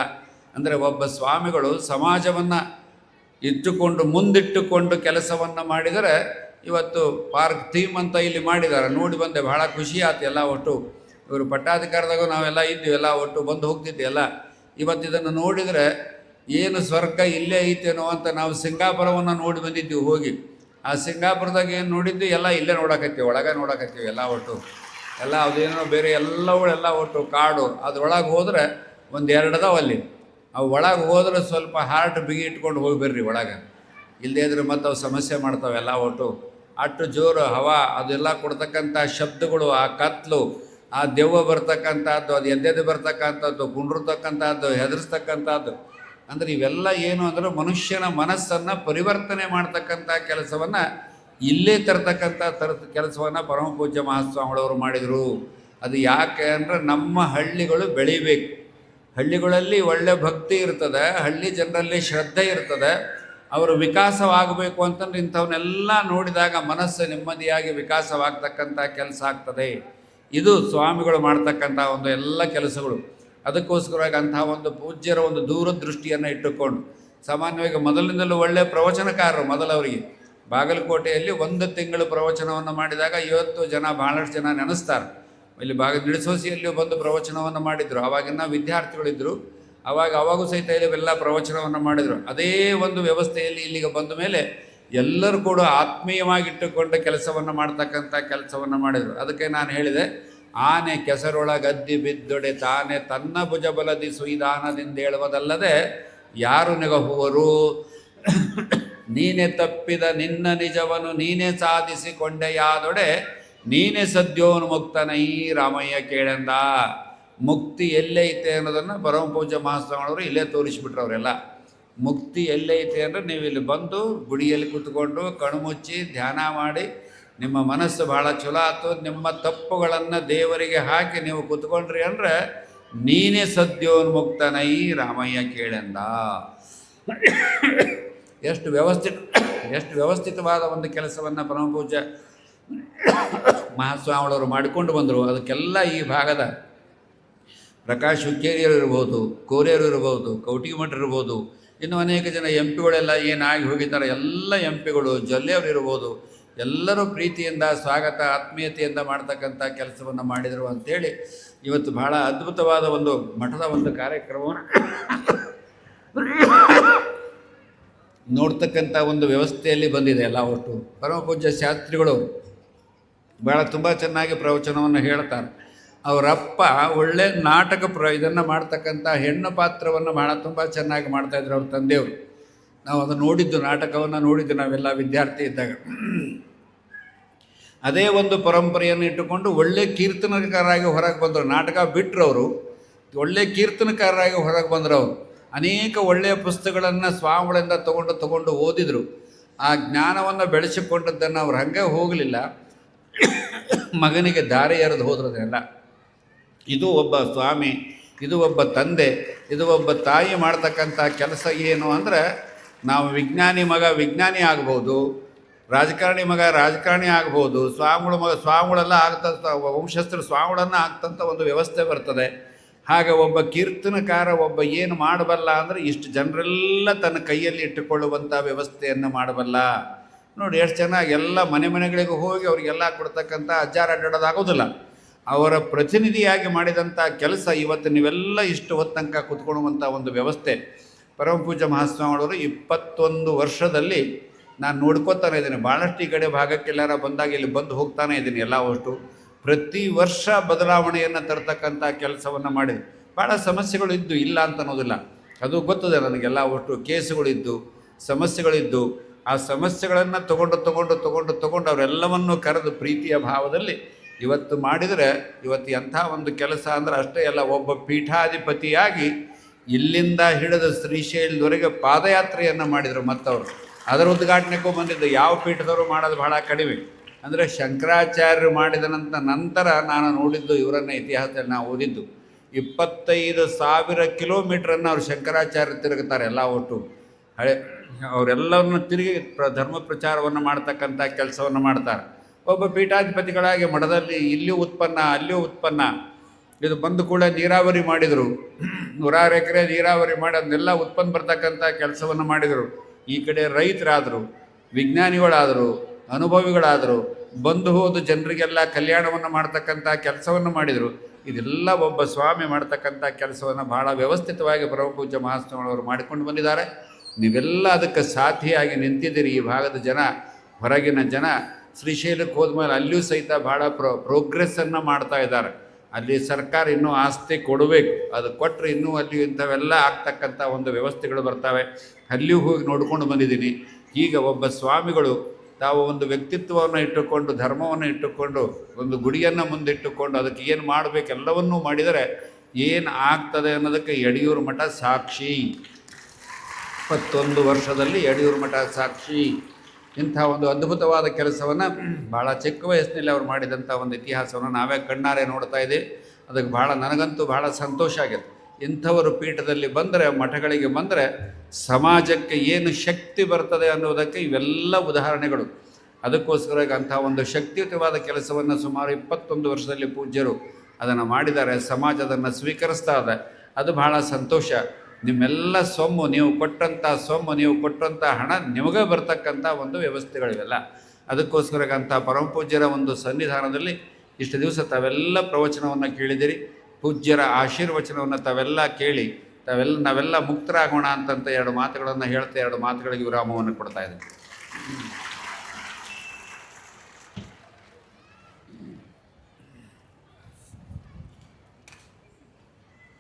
ಅಂದರೆ ಒಬ್ಬ ಸ್ವಾಮಿಗಳು ಸಮಾಜವನ್ನು ಇಟ್ಟುಕೊಂಡು ಮುಂದಿಟ್ಟುಕೊಂಡು ಕೆಲಸವನ್ನು ಮಾಡಿದರೆ ಇವತ್ತು ಪಾರ್ಕ್ ಥೀಮ್ ಅಂತ ಇಲ್ಲಿ ಮಾಡಿದ್ದಾರೆ. ನೋಡಿ ಬಂದೆ, ಭಾಳ ಖುಷಿ ಆಯ್ತು. ಎಲ್ಲ ಒಟ್ಟು ಇವರು ಪಟ್ಟಾಧಿಕಾರದಾಗ ನಾವೆಲ್ಲ ಇದ್ವಿ, ಎಲ್ಲ ಒಟ್ಟು ಬಂದು ಹೋಗ್ತಿದ್ವಿ ಎಲ್ಲ. ಇವತ್ತು ಇದನ್ನು ನೋಡಿದರೆ ಏನು ಸ್ವರ್ಗ ಇಲ್ಲೇ ಐತೇನೋ ಅಂತ ನಾವು ಸಿಂಗಾಪುರವನ್ನು ನೋಡಿ ಬಂದಿದ್ದೀವಿ ಹೋಗಿ. ಆ ಸಿಂಗಾಪುರದಾಗ ಏನು ನೋಡಿದ್ದು ಎಲ್ಲ ಇಲ್ಲೇ ನೋಡಕತ್ತೀವಿ, ಒಳಗೆ ನೋಡಕತ್ತೀವಿ ಎಲ್ಲ ಒಟ್ಟು. ಎಲ್ಲ ಅದೇನೋ ಬೇರೆ ಎಲ್ಲವುಗಳೆಲ್ಲ ಒಟ್ಟು ಕಾಡು. ಅದ್ರೊಳಗೆ ಹೋದರೆ ಒಂದು ಎರಡು ಅದಾವ ಅಲ್ಲಿ. ಅವು ಒಳಗೆ ಹೋದ್ರೆ ಸ್ವಲ್ಪ ಹಾರ್ಟ್ ಬಿಗಿ ಇಟ್ಕೊಂಡು ಹೋಗ್ಬೇಡ್ರಿ ಒಳಗೆ, ಇಲ್ಲದೇ ಇದ್ರೆ ಮತ್ತು ಅವು ಸಮಸ್ಯೆ ಮಾಡ್ತಾವೆಲ್ಲ ಒಟ್ಟು. ಅಷ್ಟು ಜೋರು ಹವಾ, ಅದೆಲ್ಲ ಕೊಡ್ತಕ್ಕಂಥ ಶಬ್ದಗಳು, ಆ ಕತ್ಲು, ಆ ದೆವ್ವ ಬರ್ತಕ್ಕಂಥದ್ದು, ಅದು ಎದ್ದೆದ್ದು ಬರ್ತಕ್ಕಂಥದ್ದು, ಕುಂಡಿರ್ತಕ್ಕಂಥದ್ದು, ಹೆದರ್ಸ್ತಕ್ಕಂಥದ್ದು. ಅಂದರೆ ಇವೆಲ್ಲ ಏನು ಅಂದರೆ ಮನುಷ್ಯನ ಮನಸ್ಸನ್ನು ಪರಿವರ್ತನೆ ಮಾಡ್ತಕ್ಕಂಥ ಕೆಲಸವನ್ನು ಇಲ್ಲೇ ತರ್ತಕ್ಕಂಥ ಕೆಲಸವನ್ನು ಪರಮ ಪೂಜ್ಯ ಮಹಾಸ್ವಾಮಿಗಳವರು ಮಾಡಿದರು. ಅದು ಯಾಕೆ ಅಂದರೆ ನಮ್ಮ ಹಳ್ಳಿಗಳು ಬೆಳಿಬೇಕು. ಹಳ್ಳಿಗಳಲ್ಲಿ ಒಳ್ಳೆ ಭಕ್ತಿ ಇರ್ತದೆ, ಹಳ್ಳಿ ಜನರಲ್ಲಿ ಶ್ರದ್ಧೆ ಇರ್ತದೆ. ಅವರು ವಿಕಾಸವಾಗಬೇಕು ಅಂತಂದ್ರೆ ಇಂಥವನ್ನೆಲ್ಲ ನೋಡಿದಾಗ ಮನಸ್ಸು ನೆಮ್ಮದಿಯಾಗಿ ವಿಕಾಸವಾಗ್ತಕ್ಕಂಥ ಕೆಲಸ ಆಗ್ತದೆ. ಇದು ಸ್ವಾಮಿಗಳು ಮಾಡ್ತಕ್ಕಂಥ ಒಂದು ಎಲ್ಲ ಕೆಲಸಗಳು. ಅದಕ್ಕೋಸ್ಕರವಾಗಿ ಅಂತಹ ಒಂದು ಪೂಜ್ಯರ ಒಂದು ದೂರದೃಷ್ಟಿಯನ್ನು ಇಟ್ಟುಕೊಂಡು, ಸಾಮಾನ್ಯವಾಗಿ ಮೊದಲಿನಿಂದಲೂ ಒಳ್ಳೆಯ ಪ್ರವಚನಕಾರರು. ಮೊದಲವರಿಗೆ ಬಾಗಲಕೋಟೆಯಲ್ಲಿ 1 ತಿಂಗಳು ಪ್ರವಚನವನ್ನು ಮಾಡಿದಾಗ 50 ಜನ, ಭಾಳಷ್ಟು ಜನ ನೆನೆಸ್ತಾರೆ. ಇಲ್ಲಿ ನಿಡಸೋಸಿಯಲ್ಲಿಯೂ ಬಂದು ಪ್ರವಚನವನ್ನು ಮಾಡಿದರು. ಆವಾಗಿನ ವಿದ್ಯಾರ್ಥಿಗಳಿದ್ದರು. ಅವಾಗೂ ಸಹಿತ ಇವೆಲ್ಲ ಪ್ರವಚನವನ್ನು ಮಾಡಿದರು. ಅದೇ ಒಂದು ವ್ಯವಸ್ಥೆಯಲ್ಲಿ ಇಲ್ಲಿಗೆ ಬಂದ ಮೇಲೆ ಎಲ್ಲರೂ ಕೂಡ ಆತ್ಮೀಯವಾಗಿಟ್ಟುಕೊಂಡ ಕೆಲಸವನ್ನು ಮಾಡ್ತಕ್ಕಂಥ ಕೆಲಸವನ್ನು ಮಾಡಿದರು. ಅದಕ್ಕೆ ನಾನು ಹೇಳಿದೆ, ಆನೆ ಕೆಸರೊಳಗದ್ದಿ ಬಿದ್ದೊಡೆ ತಾನೆ ತನ್ನ ಭುಜಬಲದಿ ಸುಯಿದಾನದಿಂದ ಹೇಳುವುದಲ್ಲದೆ ಯಾರು ನೆಗಹುವರು. ನೀನೆ ತಪ್ಪಿದ ನಿನ್ನ ನಿಜವನ್ನು ನೀನೇ ಸಾಧಿಸಿಕೊಂಡೆಯಾದೊಡೆ ನೀನೇ ಸದ್ಯೋನ್ಮುಕ್ತನೈ ರಾಮಯ್ಯ ಕೇಳೆಂದ. ಮುಕ್ತಿ ಎಲ್ಲೈತೆ ಅನ್ನೋದನ್ನು ಪರಮ ಪೂಜ್ಯ ಮಹಾಸ್ವಾಮಿಗಳವರು ಇಲ್ಲೇ ತೋರಿಸಿಬಿಟ್ರು. ಅವರೆಲ್ಲ ಮುಕ್ತಿ ಎಲ್ಲೈತೆ ಅಂದರೆ ನೀವು ಇಲ್ಲಿ ಬಂದು ಗುಡಿಯಲ್ಲಿ ಕೂತ್ಕೊಂಡು ಕಣ್ಮುಚ್ಚಿ ಧ್ಯಾನ ಮಾಡಿ ನಿಮ್ಮ ಮನಸ್ಸು ಭಾಳ ಚಲೋ ಆಯ್ತು, ನಿಮ್ಮ ತಪ್ಪುಗಳನ್ನು ದೇವರಿಗೆ ಹಾಕಿ ನೀವು ಕೂತ್ಕೊಂಡ್ರಿ ಅಂದರೆ ನೀನೇ ಸದ್ಯೋನ್ಮುಕ್ತನೈ ರಾಮಯ್ಯ ಕೇಳೆಂದ. ಎಷ್ಟು ವ್ಯವಸ್ಥಿತವಾದ ಒಂದು ಕೆಲಸವನ್ನು ಪರಮ ಪೂಜ್ಯ ಮಹಾಸ್ವಾಮಿಗಳವರು ಮಾಡಿಕೊಂಡು ಬಂದರು. ಅದಕ್ಕೆಲ್ಲ ಈ ಭಾಗದ ಪ್ರಕಾಶ್ ಹುಕ್ಕೇರಿಯರು ಇರ್ಬೋದು, ಕೋರಿಯರು ಇರ್ಬೋದು, ಕೌಟಿಮಠರು ಇರ್ಬೋದು, ಇನ್ನು ಅನೇಕ ಜನ ಎಂಪಿಗಳೆಲ್ಲ ಏನಾಗಿ ಹೋಗಿದ್ದಾರೆ, ಎಲ್ಲ ಎಂಪಿಗಳು, ಜೊಲ್ಲೆಯವರು ಇರ್ಬೋದು, ಎಲ್ಲರೂ ಪ್ರೀತಿಯಿಂದ ಸ್ವಾಗತ ಆತ್ಮೀಯತೆಯಿಂದ ಮಾಡ್ತಕ್ಕಂಥ ಕೆಲಸವನ್ನು ಮಾಡಿದರು ಅಂಥೇಳಿ ಇವತ್ತು ಬಹಳ ಅದ್ಭುತವಾದ ಒಂದು ಮಠದ ಒಂದು ಕಾರ್ಯಕ್ರಮವನ್ನು ನೋಡ್ತಕ್ಕಂಥ ಒಂದು ವ್ಯವಸ್ಥೆಯಲ್ಲಿ ಬಂದಿದೆ ಎಲ್ಲ ಒಟ್ಟು. ಪರಮ ಪೂಜ್ಯ ಶಾಸ್ತ್ರಿಗಳು ಭಾಳ ತುಂಬ ಚೆನ್ನಾಗಿ ಪ್ರವಚನವನ್ನು ಹೇಳ್ತಾರೆ. ಅವರಪ್ಪ ಒಳ್ಳೆ ನಾಟಕ ಇದನ್ನು ಮಾಡ್ತಕ್ಕಂಥ ಹೆಣ್ಣು ಪಾತ್ರವನ್ನು ಭಾಳ ತುಂಬ ಚೆನ್ನಾಗಿ ಮಾಡ್ತಾಯಿದ್ರು ಅವ್ರ ತಂದೆಯವರು. ನಾವು ಅದನ್ನು ನೋಡಿದ್ದು, ನಾಟಕವನ್ನು ನೋಡಿದ್ದು ನಾವೆಲ್ಲ ವಿದ್ಯಾರ್ಥಿ ಇದ್ದಾಗ. ಅದೇ ಒಂದು ಪರಂಪರೆಯನ್ನು ಇಟ್ಟುಕೊಂಡು ಒಳ್ಳೆ ಕೀರ್ತನಕಾರರಾಗಿ ಹೊರಗೆ ಬಂದರು. ನಾಟಕ ಬಿಟ್ಟರು ಅವರು, ಒಳ್ಳೆ ಕೀರ್ತನಕಾರರಾಗಿ ಹೊರಗೆ ಬಂದರು ಅವರು. ಅನೇಕ ಒಳ್ಳೆಯ ಪುಸ್ತಕಗಳನ್ನು ಸ್ವಾಮಿಗಳಿಂದ ತಗೊಂಡು ಓದಿದರು. ಆ ಜ್ಞಾನವನ್ನು ಬೆಳೆಸಿಕೊಂಡದ್ದನ್ನು ಅವ್ರು ಹಾಗೆ ಹೋಗಲಿಲ್ಲ, ಮಗನಿಗೆ ದಾರಿ ಎರೆದು ಹೋದ್ರದೆಲ್ಲ. ಇದು ಒಬ್ಬ ಸ್ವಾಮಿ, ಇದು ಒಬ್ಬ ತಂದೆ, ಇದು ಒಬ್ಬ ತಾಯಿ ಮಾಡ್ತಕ್ಕಂಥ ಕೆಲಸ ಏನು ಅಂದರೆ, ನಾವು ವಿಜ್ಞಾನಿ ಮಗ ವಿಜ್ಞಾನಿ ಆಗ್ಬೋದು, ರಾಜಕಾರಣಿ ಮಗ ರಾಜಕಾರಣಿ ಆಗ್ಬೋದು, ಸ್ವಾಮಿಗಳೆಲ್ಲ ಆಗ್ತಂಥ ವಂಶಸ್ಥರು ಸ್ವಾಮಿಗಳನ್ನು ಆಗ್ತಂಥ ಒಂದು ವ್ಯವಸ್ಥೆ ಬರ್ತದೆ. ಹಾಗೆ ಒಬ್ಬ ಕೀರ್ತನಕಾರ ಒಬ್ಬ ಏನು ಮಾಡಬಲ್ಲ ಅಂದರೆ ಇಷ್ಟು ಜನರೆಲ್ಲ ತನ್ನ ಕೈಯಲ್ಲಿ ಇಟ್ಟುಕೊಳ್ಳುವಂಥ ವ್ಯವಸ್ಥೆಯನ್ನು ಮಾಡಬಲ್ಲ. ನೋಡಿ ಎಷ್ಟು ಚೆನ್ನಾಗಿ ಎಲ್ಲ ಮನೆಗಳಿಗೆ ಹೋಗಿ ಅವರಿಗೆಲ್ಲ ಕೊಡ್ತಕ್ಕಂಥ ಅಜ್ಜಾರ ಅಡ್ಡಾಡೋದಾಗೋದಿಲ್ಲ. ಅವರ ಪ್ರತಿನಿಧಿಯಾಗಿ ಮಾಡಿದಂಥ ಕೆಲಸ ಇವತ್ತು ನೀವೆಲ್ಲ ಇಷ್ಟು ಹೊತ್ತಂಕ ಕೂತ್ಕೊಳ್ಳುವಂಥ ಒಂದು ವ್ಯವಸ್ಥೆ ಪರಮ ಪೂಜ್ಯ ಮಹಾಸ್ವಾಮಿಗಳವರು 21 ವರ್ಷದಲ್ಲಿ ನಾನು ನೋಡ್ಕೋತಾನೆ ಇದ್ದೀನಿ. ಭಾಳಷ್ಟು ಈ ಕಡೆ ಭಾಗಕ್ಕೆಲ್ಲರ ಬಂದಾಗ ಇಲ್ಲಿ ಬಂದು ಹೋಗ್ತಾನೆ ಇದ್ದೀನಿ ಎಲ್ಲ ಅಷ್ಟು. ಪ್ರತಿ ವರ್ಷ ಬದಲಾವಣೆಯನ್ನು ತರ್ತಕ್ಕಂಥ ಕೆಲಸವನ್ನು ಮಾಡಿದ್ರು. ಭಾಳ ಸಮಸ್ಯೆಗಳು ಇದ್ದು, ಇಲ್ಲ ಅಂತ ಅನ್ನೋದಿಲ್ಲ, ಅದು ಗೊತ್ತದೆ ನನಗೆಲ್ಲ. ಒಟ್ಟು ಕೇಸುಗಳಿದ್ದು, ಸಮಸ್ಯೆಗಳಿದ್ದು, ಆ ಸಮಸ್ಯೆಗಳನ್ನು ತಗೊಂಡು ಅವರೆಲ್ಲವನ್ನು ಕರೆದು ಪ್ರೀತಿಯ ಭಾವದಲ್ಲಿ ಇವತ್ತು ಮಾಡಿದರೆ ಇವತ್ತು ಎಂಥ ಒಂದು ಕೆಲಸ ಅಂದ್ರೆ ಅಷ್ಟೇ ಅಲ್ಲ, ಒಬ್ಬ ಪೀಠಾಧಿಪತಿಯಾಗಿ ಇಲ್ಲಿಂದ ಹಿಡಿದು ಶ್ರೀಶೈಲದವರೆಗೆ ಪಾದಯಾತ್ರೆಯನ್ನು ಮಾಡಿದರು. ಮತ್ತವರು ಅದರ ಉದ್ಘಾಟನೆಗೂ ಬಂದಿದ್ದು. ಯಾವ ಪೀಠದವರು ಮಾಡೋದು ಬಹಳ ಕಡಿಮೆ. ಅಂದರೆ ಶಂಕರಾಚಾರ್ಯರು ಮಾಡಿದ ನಂತರ ನಾನು ನೋಡಿದ್ದು ಇವರನ್ನು ಇತಿಹಾಸದಲ್ಲಿ ನಾವು ಓದಿದ್ದು 25,000 ಕಿಲೋಮೀಟ್ರನ್ನು ಅವರು ಶಂಕರಾಚಾರ್ಯರು ತಿರುಗುತ್ತಾರೆ ಎಲ್ಲ ಒಟ್ಟು. ಹಳೆ ಅವರೆಲ್ಲವನ್ನು ತಿರುಗಿ ಧರ್ಮ ಪ್ರಚಾರವನ್ನು ಮಾಡ್ತಕ್ಕಂಥ ಕೆಲಸವನ್ನು ಮಾಡ್ತಾರೆ. ಒಬ್ಬ ಪೀಠಾಧಿಪತಿಗಳಾಗಿ ಮಠದಲ್ಲಿ ಇಲ್ಲಿಯೂ ಉತ್ಪನ್ನ ಅಲ್ಲಿಯೂ ಉತ್ಪನ್ನ, ಇದು ಬಂದು ಕೂಡ ನೀರಾವರಿ ಮಾಡಿದರು. 100 ಎಕರೆ ನೀರಾವರಿ ಮಾಡಿ ಅದನ್ನೆಲ್ಲ ಉತ್ಪನ್ನ ಬರ್ತಕ್ಕಂಥ ಕೆಲಸವನ್ನು ಮಾಡಿದರು. ಈ ಕಡೆ ರೈತರಾದರು, ವಿಜ್ಞಾನಿಗಳಾದರು, ಅನುಭವಿಗಳಾದರು, ಬಂದು ಹೋದ ಜನರಿಗೆಲ್ಲ ಕಲ್ಯಾಣವನ್ನು ಮಾಡ್ತಕ್ಕಂಥ ಕೆಲಸವನ್ನು ಮಾಡಿದರು. ಇದೆಲ್ಲ ಒಬ್ಬ ಸ್ವಾಮಿ ಮಾಡ್ತಕ್ಕಂಥ ಕೆಲಸವನ್ನು ಬಹಳ ವ್ಯವಸ್ಥಿತವಾಗಿ ಪರಮಪೂಜ್ಯ ಮಹಾಸ್ವಾಮಿಗಳವರು ಮಾಡಿಕೊಂಡು ಬಂದಿದ್ದಾರೆ. ನೀವೆಲ್ಲ ಅದಕ್ಕೆ ಸಾಥಿಯಾಗಿ ನಿಂತಿದ್ದೀರಿ. ಈ ಭಾಗದ ಜನ, ಹೊರಗಿನ ಜನ ಶ್ರೀಶೈಲಕ್ಕೆ ಹೋದ್ಮೇಲೆ ಅಲ್ಲಿಯೂ ಸಹಿತ ಭಾಳ ಪ್ರೋಗ್ರೆಸ್ಸನ್ನು ಮಾಡ್ತಾ ಇದ್ದಾರೆ. ಅಲ್ಲಿ ಸರ್ಕಾರ ಇನ್ನೂ ಆಸ್ತಿ ಕೊಡಬೇಕು, ಅದು ಕೊಟ್ಟರೆ ಇನ್ನೂ ಅಲ್ಲಿ ಇಂಥವೆಲ್ಲ ಆಗ್ತಕ್ಕಂಥ ಒಂದು ವ್ಯವಸ್ಥೆಗಳು ಬರ್ತವೆ. ಅಲ್ಲಿಯೂ ಹೋಗಿ ನೋಡ್ಕೊಂಡು ಬಂದಿದ್ದೀನಿ. ಈಗ ಒಬ್ಬ ಸ್ವಾಮಿಗಳು ತಾವು ಒಂದು ವ್ಯಕ್ತಿತ್ವವನ್ನು ಇಟ್ಟುಕೊಂಡು, ಧರ್ಮವನ್ನು ಇಟ್ಟುಕೊಂಡು, ಒಂದು ಗುಡಿಯನ್ನು ಮುಂದಿಟ್ಟುಕೊಂಡು ಅದಕ್ಕೆ ಏನು ಮಾಡಬೇಕೆಲ್ಲವನ್ನೂ ಮಾಡಿದರೆ ಏನು ಆಗ್ತದೆ ಅನ್ನೋದಕ್ಕೆ ಯಡಿಯೂರು ಮಠ ಸಾಕ್ಷಿ. 21 ವರ್ಷದಲ್ಲಿ ಯಡಿಯೂರು ಮಠ ಸಾಕ್ಷಿ. ಇಂಥ ಒಂದು ಅದ್ಭುತವಾದ ಕೆಲಸವನ್ನು ಭಾಳ ಚಿಕ್ಕ ವಯಸ್ಸಿನಲ್ಲಿ ಅವರು ಮಾಡಿದಂಥ ಒಂದು ಇತಿಹಾಸವನ್ನು ನಾವೇ ಕಣ್ಣಾರೆ ನೋಡ್ತಾ ಇದ್ದೀವಿ. ಅದಕ್ಕೆ ನನಗಂತೂ ಭಾಳ ಸಂತೋಷ ಆಗಿದೆ. ಇಂಥವರು ಪೀಠದಲ್ಲಿ ಬಂದರೆ, ಮಠಗಳಿಗೆ ಬಂದರೆ ಸಮಾಜಕ್ಕೆ ಏನು ಶಕ್ತಿ ಬರ್ತದೆ ಅನ್ನೋದಕ್ಕೆ ಇವೆಲ್ಲ ಉದಾಹರಣೆಗಳು. ಅದಕ್ಕೋಸ್ಕರ ಅಂಥ ಒಂದು ಶಕ್ತಿಯುತವಾದ ಕೆಲಸವನ್ನು ಸುಮಾರು 21 ವರ್ಷದಲ್ಲಿ ಪೂಜ್ಯರು ಅದನ್ನು ಮಾಡಿದ್ದಾರೆ. ಸಮಾಜ ಅದನ್ನು ಸ್ವೀಕರಿಸ್ತಾ ಇದೆ. ಅದು ಬಹಳ ಸಂತೋಷ. ನಿಮ್ಮೆಲ್ಲ ಸೊಮ್ಮು, ನೀವು ಕೊಟ್ಟಂಥ ಸೊಮ್ಮು, ನೀವು ಕೊಟ್ಟಂಥ ಹಣ ನಿಮಗೆ ಬರ್ತಕ್ಕಂಥ ಒಂದು ವ್ಯವಸ್ಥೆಗಳಿವೆಲ್ಲ. ಅದಕ್ಕೋಸ್ಕರ ಅಂಥ ಪರಮಪೂಜ್ಯರ ಒಂದು ಸನ್ನಿಧಾನದಲ್ಲಿ ಇಷ್ಟು ದಿವಸ ತಾವೆಲ್ಲ ಪ್ರವಚನವನ್ನು ಕೇಳಿದಿರಿ. ಪೂಜ್ಯರ ಆಶೀರ್ವಚನವನ್ನು ತಾವೆಲ್ಲ ಕೇಳಿ ನಾವೆಲ್ಲ ಮುಕ್ತರಾಗೋಣ ಅಂತಂತ 2 ಮಾತುಗಳನ್ನು ಹೇಳ್ತಾ 2 ಮಾತುಗಳಿಗೆ ವಿರಾಮವನ್ನು ಕೊಡ್ತಾ ಇದ್ದೀನಿ.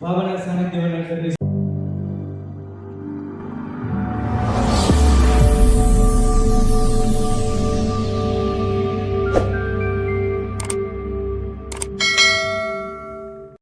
ಭಾವನಾ ಸಾನ್ನಿಧ್ಯವನ್ನು